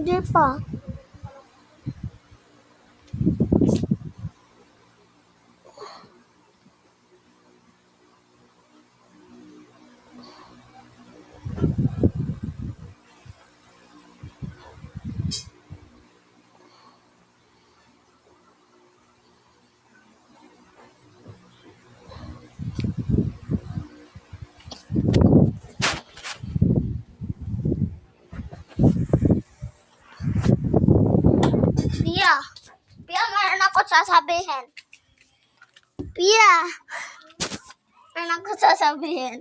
Hindi pa. Pia, meron ako sasabihin. Pia, meron ako sasabihin.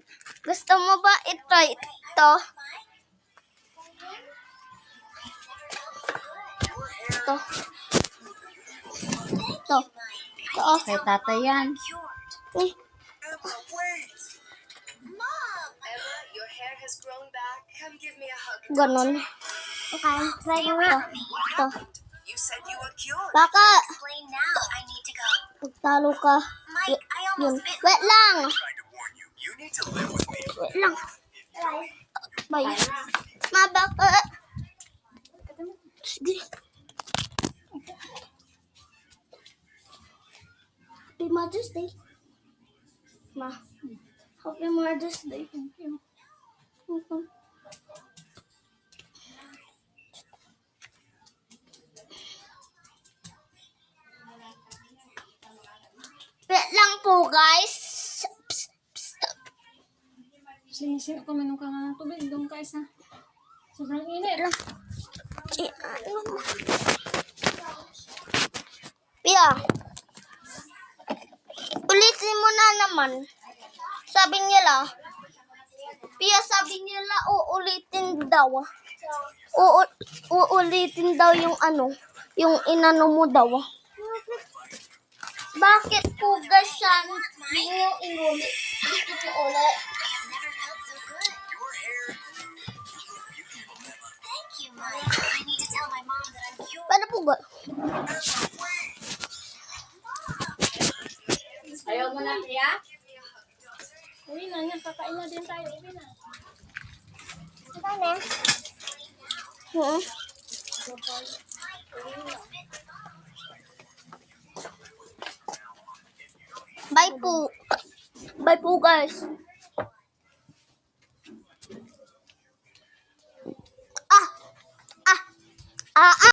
Gusto mo ba ito? Ito. Ito. Ito. Ito. Kay tatay yan. Eh, Mom! Emma, your hair has grown back. Come give me a hug. ganon. Okay, try ko nga. Ito. You said you were cured. Baka, Explain now. I need to go. pagtalo ka. Mike, I Yun. almost bit. Wait lang. Trying to warn you. You need to live with me. Wait lang. Bye. Ma, baka. Sige. Happy Mother's Day. Ma. Happy Mother's Day. Thank you. Welcome. Wait lang po, guys. Psst, psst. Sinisir ko manong ka nga ng tubig. Doon ka isa. Sobrang init. Ano mo? Pia. Ulitin mo na naman. Sabi nila. Pia, sabi nila uulitin daw. Uulitin daw yung ano. Yung inano mo daw. Bakit po gasyan? Hindi nyo inulit. Gusto ko ulit. Never felt so good. Your hair. Thank you, Mike. I need to tell my mom that I'm cured. Paano po ba? Ayaw mo na, Tia? Uwi na yan. Kakain na din tayo. Uwi na. Paano? Hmm. Bye po. Bye po, guys. Ah! Ah! Ah! Ah!